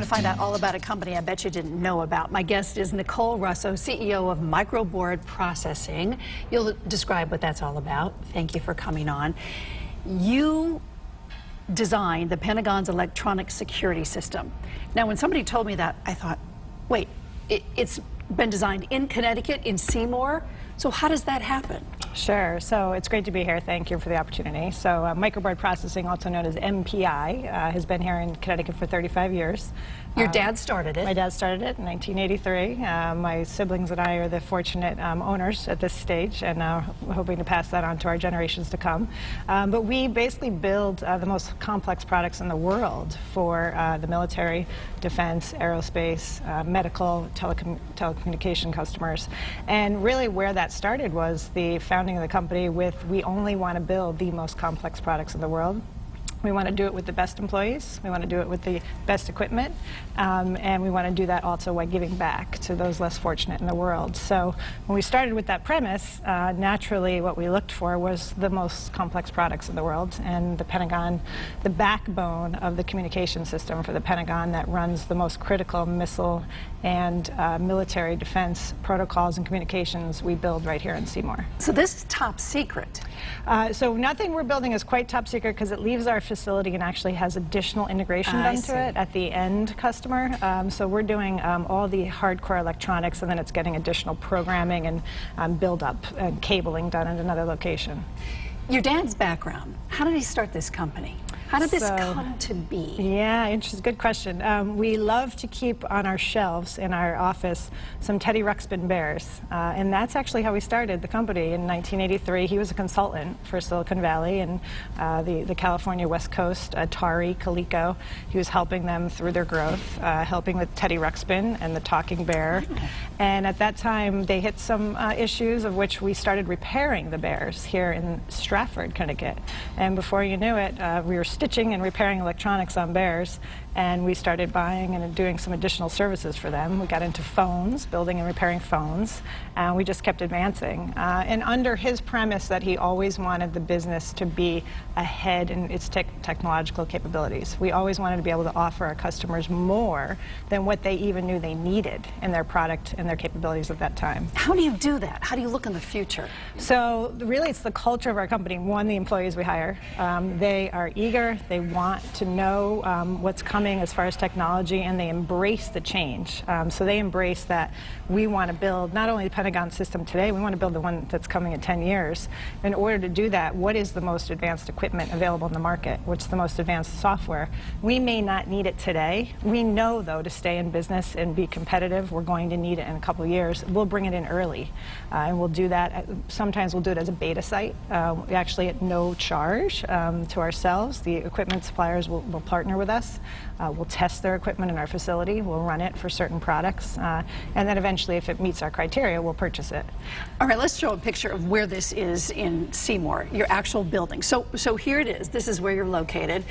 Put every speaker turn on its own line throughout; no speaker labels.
to find out all about a company I bet you didn't know about. My guest is Nicole Russo, CEO of Microboard Processing. You'll describe what that's all about. Thank you for coming on. You designed the Pentagon's electronic security system. Now, when somebody told me that, I thought, wait, it's been designed in Connecticut, in Seymour? So how does that happen?
Sure. So it's great to be here. Thank you for the opportunity. So Microboard Processing, also known as MPI, has been here in Connecticut for 35 years.
Your dad started it?
My dad started it in 1983. My siblings and I are the fortunate owners at this stage, and we're hoping to pass that on to our generations to come. But we basically build the most complex products in the world for the military, defense, aerospace, medical, telecommunication customers. And really where that started was the founding of the company with, we only want to build the most complex products in the world. We want to do it with the best employees, we want to do it with the best equipment, and we want to do that also by giving back to those less fortunate in the world. So when we started with that premise, naturally what we looked for was the most complex products in the world, and the Pentagon, the backbone of the communication system for the Pentagon that runs the most critical missile and military defense protocols and communications, we build right here in Seymour.
So this is top secret.
So nothing we're building is quite top secret because it leaves our facility and actually has additional integration done to it at the end customer. So we're doing all the hardcore electronics, and then it's getting additional programming and build up and cabling done at another location.
Your dad's background, how did he start this company? How did this come to be?
Yeah, interesting. Good question. We love to keep on our shelves in our office some Teddy Ruxpin bears, and that's actually how we started the company in 1983. He was a consultant for Silicon Valley and the California West Coast, Atari, Coleco. He was helping them through their growth, helping with Teddy Ruxpin and the talking bear. And at that time, they hit some issues of which we started repairing the bears here in Stratford, Connecticut. And before you knew it, we were stitching and repairing electronics on bears, and we started buying and doing some additional services for them. We got into phones, building and repairing phones, and we just kept advancing. And under his premise that he always wanted the business to be ahead in its technological capabilities. We always wanted to be able to offer our customers more than what they even knew they needed in their product and their capabilities at that time.
How do you do that? How do you look in the future?
So really it's the culture of our company. One, the employees we hire. They are eager, they want to know what's coming as far as technology, and they embrace the change. So they embrace that we want to build not only the Pentagon system today, we want to build the one that's coming in 10 years. In order to do that, what is the most advanced equipment available in the market? What's the most advanced software? We may not need it today. We know, though, to stay in business and be competitive, we're going to need it in a couple of years. We'll bring it in early, and we'll do that. Sometimes we'll do it as a beta site, actually at no charge to ourselves. The equipment suppliers will partner with us. We'll test their equipment in our facility, we'll run it for certain products, and then eventually, if it meets our criteria, we'll purchase it.
All right, let's show a picture of where this is in Seymour, your actual building. So here it is. This is where you're located,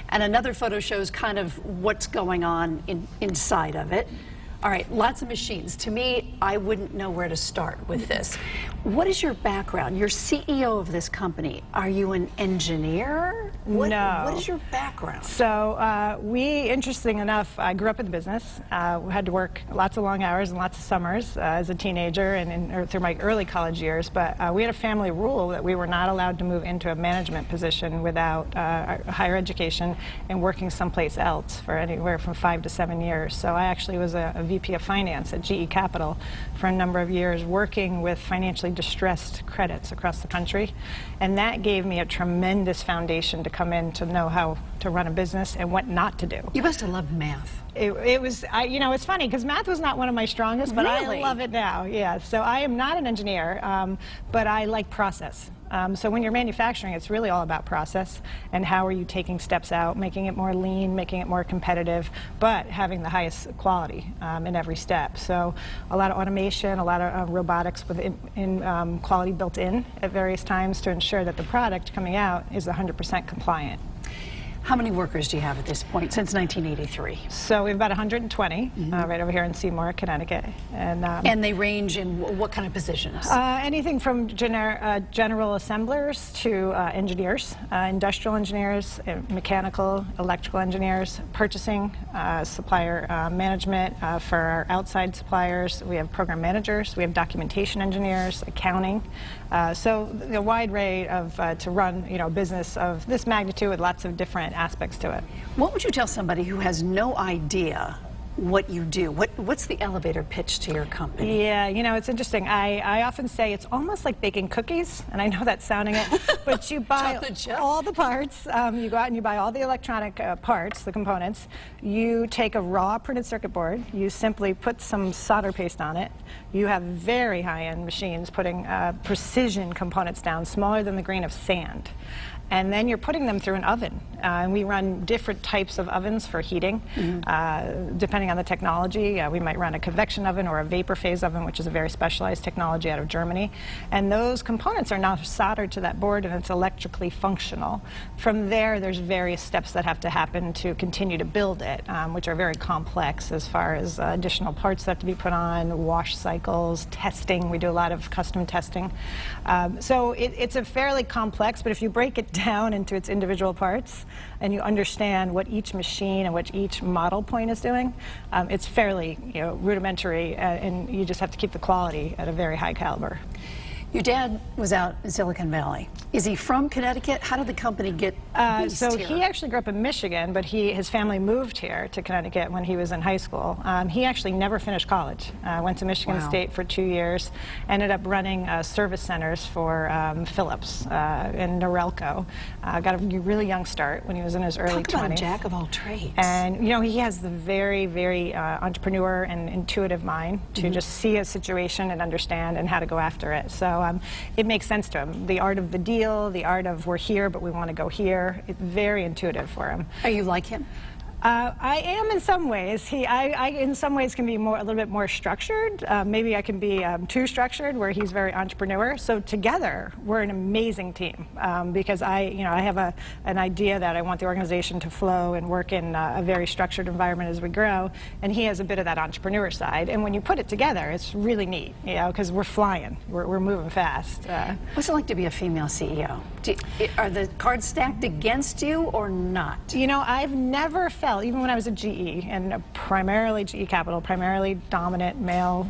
and another photo shows kind of what's going on inside of it. All right, lots of machines. To me, I wouldn't know where to start with this. What is your background? You're CEO of this company. Are you an engineer?
No.
What is your background?
So interesting enough, I grew up in the business. We had to work lots of long hours and lots of summers as a teenager and through my early college years. But we had a family rule that we were not allowed to move into a management position without higher education and working someplace else for anywhere from 5 to 7 years. So I actually was a VP of Finance at GE Capital for a number of years, working with financially distressed credits across the country. And that gave me a tremendous foundation to come in to know how to run a business and what not to do.
You must have loved math.
It was, you know, it's funny because math was not one of my strongest, but
really?
I love it now. Yeah, so I am not an engineer, but I like process. So when you're manufacturing, it's really all about process and how are you taking steps out, making it more lean, making it more competitive, but having the highest quality in every step. So a lot of automation, a lot of robotics with quality built in at various times to ensure that the product coming out is 100% compliant.
How many workers do you have at this point since 1983?
So we have about 120 right over here in Seymour, Connecticut.
And they range in what kind of positions?
Anything from general assemblers to engineers, industrial engineers, mechanical, electrical engineers, purchasing, supplier management for our outside suppliers. We have program managers, we have documentation engineers, accounting. So a wide array of to run a business of this magnitude with lots of different aspects to it.
What would you tell somebody who has no idea what you do? What's the elevator pitch to your company?
Yeah, it's interesting. I often say it's almost like baking cookies, and I know that's sounding it, but you buy all the parts. You go out and you buy all the electronic parts, the components. You take a raw printed circuit board. You simply put some solder paste on it. You have very high-end machines putting precision components down, smaller than the grain of sand. And then you're putting them through an oven. And we run different types of ovens for heating. Depending on the technology, we might run a convection oven or a vapor phase oven, which is a very specialized technology out of Germany. And those components are now soldered to that board, and it's electrically functional. From there, there's various steps that have to happen to continue to build it, which are very complex as far as additional parts that have to be put on, wash cycles, testing. We do a lot of custom testing. So it's a fairly complex, but if you break it down into its individual parts and you understand what each machine and what each model point is doing, it's fairly rudimentary, and you just have to keep the quality at a very high caliber.
Your dad was out in Silicon Valley. Is he from Connecticut? How did the company get based
So
here?
he actually grew up in Michigan, but his family moved here to Connecticut when he was in high school. He actually never finished college. Went to Michigan State for 2 years, ended up running service centers for Philips and Norelco. Got a really young start when he was in his early 20s.
Talk about a jack of all trades.
And he has the very, very entrepreneur and intuitive mind to just see a situation and understand and how to go after it. So it makes sense to him. The art of the deal, the art of we're here but we want to go here, it's very intuitive for him.
Are you like him?
I am in some ways. I in some ways can be a little bit more structured. Maybe I can be too structured, where he's very entrepreneur. So together, we're an amazing team because I have an idea that I want the organization to flow and work in a very structured environment as we grow, and he has a bit of that entrepreneur side. And when you put it together, it's really neat, because we're flying, we're moving fast.
What's it like to be a female CEO? Are the cards stacked against you or not?
I've never felt, even when I was at GE, and primarily GE Capital, primarily dominant male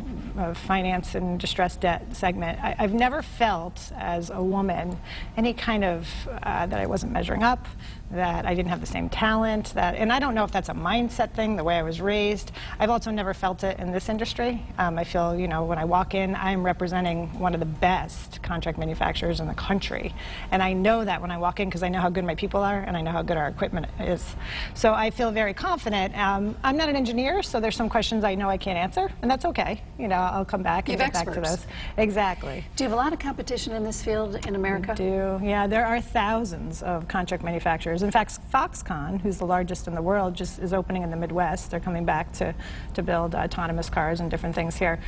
finance and distressed debt segment, I've never felt as a woman any kind of that I wasn't measuring up, that I didn't have the same talent, and I don't know if that's a mindset thing, the way I was raised. I've also never felt it in this industry. I feel, when I walk in, I'm representing one of the best contract manufacturers in the country. And I know that when I walk in, because I know how good my people are, and I know how good our equipment is. So I feel very confident. I'm not an engineer, so there's some questions I know I can't answer, and that's okay. I'll come back and get back to those. Exactly.
Do you have a lot of competition in this field in America?
We do. Yeah, there are thousands of contract manufacturers. In fact, Foxconn, who's the largest in the world, just is opening in the Midwest. They're coming back to build autonomous cars and different things here.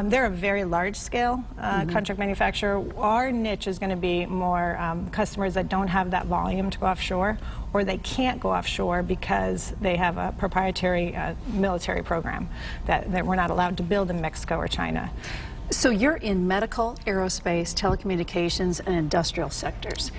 They're a very large-scale contract manufacturer. Our niche is going to be more customers that don't have that volume to go offshore, or they can't go offshore because they have a proprietary military program that we're not allowed to build in Mexico or China.
So you're in medical, aerospace, telecommunications, and industrial sectors.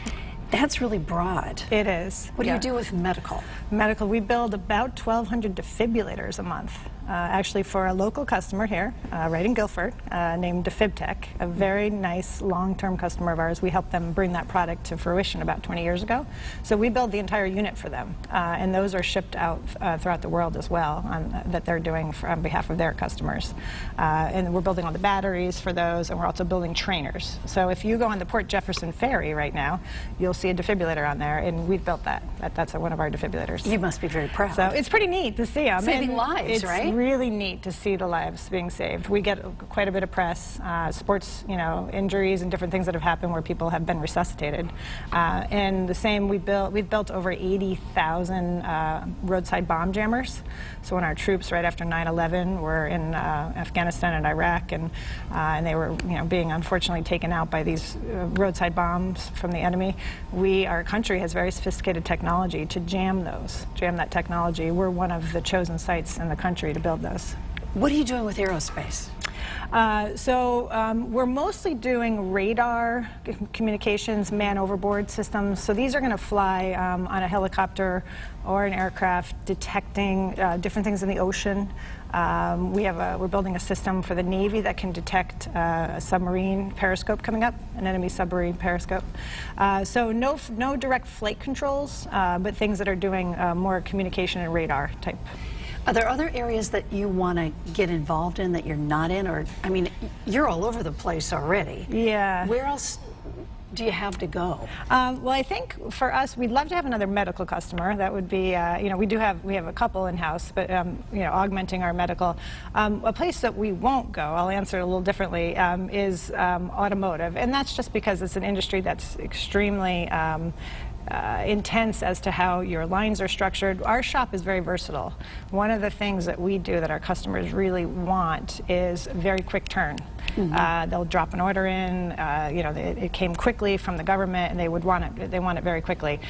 That's really broad.
It is.
What do you do with medical?
Medical, we build about 1,200 defibrillators a month. Actually for a local customer here, right in Guilford, named DefibTech, a very nice long-term customer of ours. We helped them bring that product to fruition about 20 years ago. So we build the entire unit for them, and those are shipped out throughout the world as well that they're doing on behalf of their customers. And we're building all the batteries for those, and we're also building trainers. So if you go on the Port Jefferson ferry right now, you'll see a defibrillator on there, and we've built that. That's one of our defibrillators.
You must be very proud.
So it's pretty neat to see them.
Saving lives, right?
really neat to see the lives being saved. We get quite a bit of press, sports, injuries and different things that have happened where people have been resuscitated. And the same, we've built over 80,000 roadside bomb jammers. So when our troops right after 9/11 were in Afghanistan and Iraq, and they were being unfortunately taken out by these roadside bombs from the enemy, our country has very sophisticated technology to jam that technology. We're one of the chosen sites in the country to build those.
What are you doing with aerospace?
We're mostly doing radar communications, man overboard systems. So these are going to fly on a helicopter or an aircraft, detecting different things in the ocean. We're building a system for the Navy that can detect a submarine periscope coming up, an enemy submarine periscope. So no direct flight controls, but things that are doing more communication and radar type.
Are there other areas that you want to get involved in that you're not in? Or, I mean, you're all over the place already.
Yeah.
Where else do you have to go?
Well, I think for us, we'd love to have another medical customer. That would be, we have a couple in-house, but, augmenting our medical. A place that we won't go, I'll answer it a little differently, is automotive. And that's just because it's an industry that's extremely intense as to how your lines are structured. Our shop is very versatile. One of the things that we do that our customers really want is very quick turn. Mm-hmm. They'll drop an order in, it came quickly from the government, and they want it very quickly.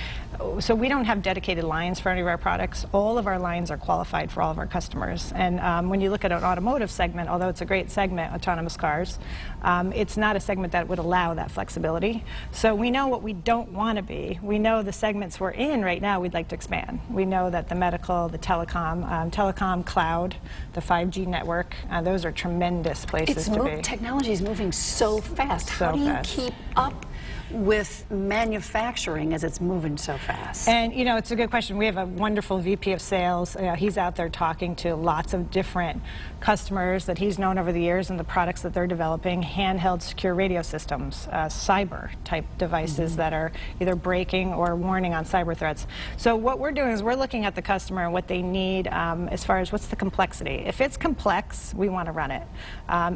So we don't have dedicated lines for any of our products. All of our lines are qualified for all of our customers. And when you look at an automotive segment, although it's a great segment, autonomous cars, it's not a segment that would allow that flexibility. So we know what we don't want to be. We know the segments we're in right now we'd like to expand. We know that the medical, the telecom, cloud, the 5G network, those are tremendous places to be.
Technology is moving so fast. How do you keep up with manufacturing as it's moving so fast?
And it's a good question. We have a wonderful VP of sales. He's out there talking to lots of different customers that he's known over the years and the products that they're developing, handheld secure radio systems, cyber type devices that are either breaking or warning on cyber threats. So what we're doing is we're looking at the customer and what they need as far as what's the complexity. If it's complex, we want to run it.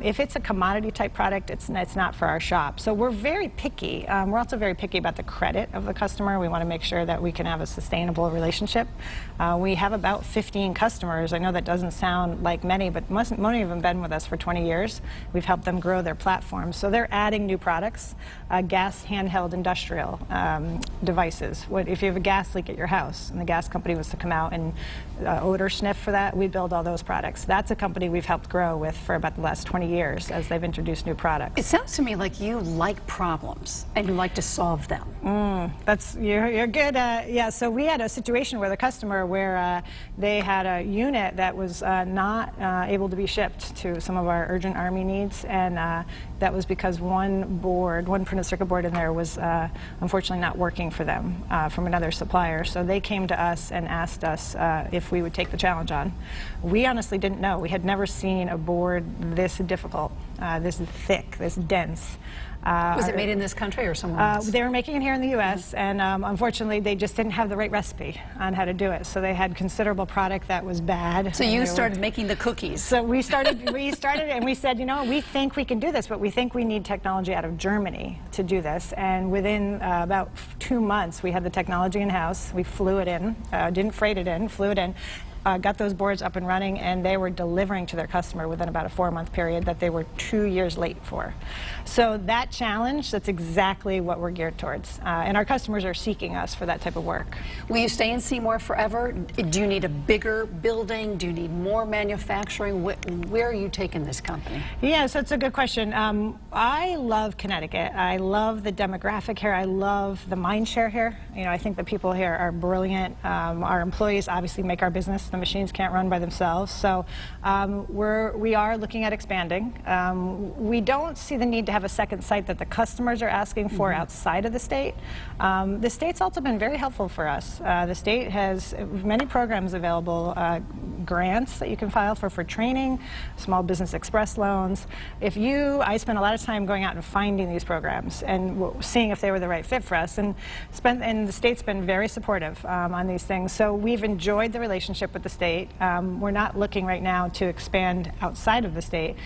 If it's a commodity type product, it's not for our shop. So we're very picky. We're also very picky about the credit of the customer. We want to make sure that we can have a sustainable relationship. We have about 15 customers. I know that doesn't sound like many, but most of them have been with us for 20 years. We've helped them grow their platforms. So they're adding new products, gas handheld industrial devices. If you have a gas leak at your house and the gas company was to come out and odor sniff for that, we build all those products. That's a company we've helped grow with for about the last 20 years as they've introduced new products.
It sounds to me like you like problems and you like to solve them.
You're good. Yeah, so we had a situation with a customer where they had a unit that was not able to be shipped to some of our urgent Army needs, and that was because one printed circuit board in there was unfortunately not working for them from another supplier. So they came to us and asked us if we would take the challenge on. We honestly didn't know. We had never seen a board this difficult, this thick, this dense.
Was it made in this country or somewhere else?
They were making it here in the U.S., and unfortunately, they just didn't have the right recipe on how to do it. So they had considerable product that was bad.
So you started making the cookies.
So we started, and we said, we think we can do this, but we think we need technology out of Germany to do this. And within about 2 months, we had the technology in-house. We flew it in, didn't freight it in, flew it in. Got those boards up and running, and they were delivering to their customer within about a 4-month period that they were 2 years late for. So that challenge, that's exactly what we're geared towards. And our customers are seeking us for that type of work.
Will you stay in Seymour forever? Do you need a bigger building? Do you need more manufacturing? Where are you taking this company?
Yeah, so it's a good question. I love Connecticut. I love the demographic here. I love the mind share here. I think the people here are brilliant. Our employees obviously make our business. The machines can't run by themselves. So we are looking at expanding. We don't see the need to have a second site that the customers are asking for outside of the state. The state's also been very helpful for us. The state has many programs available, grants that you can file for training, Small Business Express loans. I spent a lot of time going out and finding these programs and seeing if they were the right fit for us. And the state's been very supportive on these things. So we've enjoyed the relationship with the state. We're not looking right now to expand outside of the state.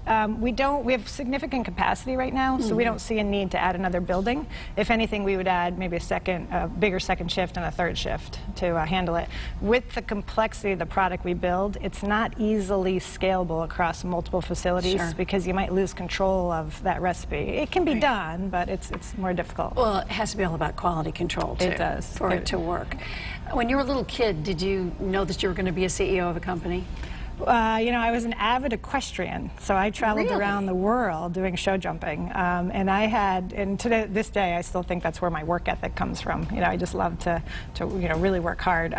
We have significant capacity right now, so we don't see a need to add another building. If anything, we would add maybe a bigger second shift and a third shift to handle it. With the complexity of the product we build, it's not easily scalable across multiple facilities because you might lose control of that recipe. It can be done, but it's more difficult.
Well, it has to be all about quality control, too.
It does.
For it to work. When you were a little kid, did you know that you were going to be a CEO of a company?
I was an avid equestrian, so I traveled around the world doing show jumping, and to this day, I still think that's where my work ethic comes from. I just love to really work hard.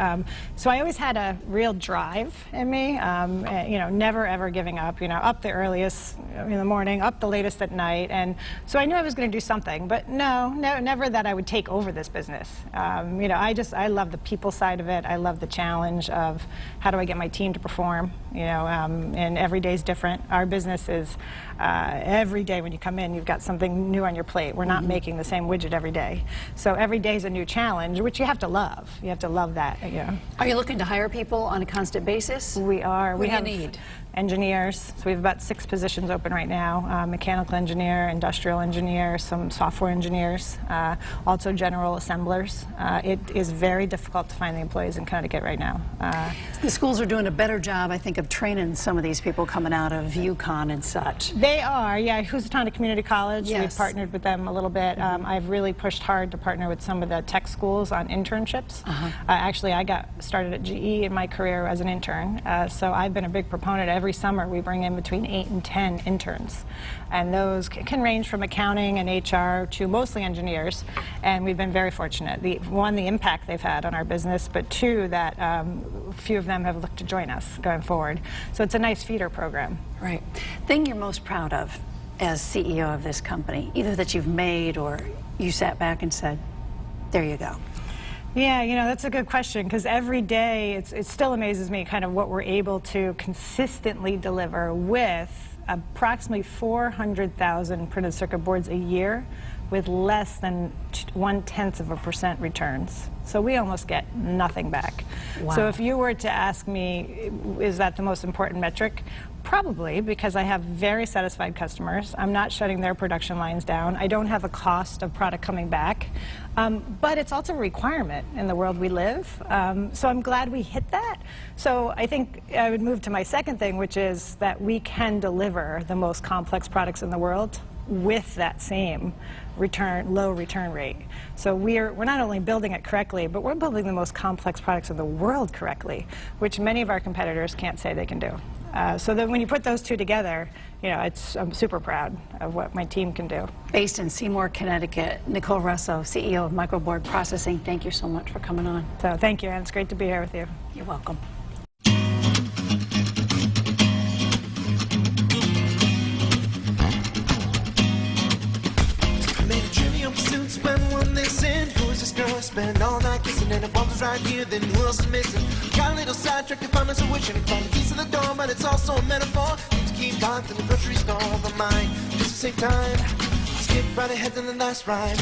So I always had a real drive in me, never ever giving up. Up the earliest in the morning, up the latest at night, and so I knew I was going to do something, but never that I would take over this business. I love the people side of it. I love the challenge of how do I get my team to perform. And every day is different. Our business is every day when you come in, you've got something new on your plate. We're not making the same widget every day. So every day is a new challenge, which you have to love. You have to love that.
Are you looking to hire people on a constant basis?
We are.
What do you need?
Engineers. So we have about 6 positions open right now. Mechanical engineer, industrial engineer, some software engineers, also general assemblers. It is very difficult to find the employees in Connecticut right now.
The schools are doing a better job, I think, of training some of these people coming out of UConn and such.
They are, yeah. Housatonic Community College,
yes.
We've partnered with them a little bit. I've really pushed hard to partner with some of the tech schools on internships. Actually, I got started at GE in my career as an intern, so I've been a big proponent. Every summer, we bring in between 8 and 10 interns, and those can range from accounting and HR to mostly engineers, and we've been very fortunate. One, the impact they've had on our business, but 2, that a few of them have looked to join us going forward. So it's a nice feeder program.
Right. Thing you're most proud of as CEO of this company, either that you've made or you sat back and said, there you go.
Yeah, that's a good question, because every day it still amazes me kind of what we're able to consistently deliver with approximately 400,000 printed circuit boards a year with less than 0.1% returns. So we almost get nothing back.
Wow.
So if you were to ask me, is that the most important metric? Probably, because I have very satisfied customers. I'm not shutting their production lines down. I don't have a cost of product coming back. But it's also a requirement in the world we live. So I'm glad we hit that. So I think I would move to my second thing, which is that we can deliver the most complex products in the world with that same low return rate. So we're not only building it correctly, but we're building the most complex products in the world correctly, which many of our competitors can't say they can do. So that when you put those two together, I'm super proud of what my team can do.
Based in Seymour, Connecticut, Nicole Russo, CEO of Microboard Processing, thank you so much for coming on.
So thank you, and it's great to be here with you.
You're welcome.
Spend all night kissing and the bump is right here, then who else is missing? Got a little sidetracked if I'm not so wishing. Found the keys to the door, but it's also a metaphor. Need to keep locked in the grocery store, but mine just the same time. Skip right ahead to the last ride.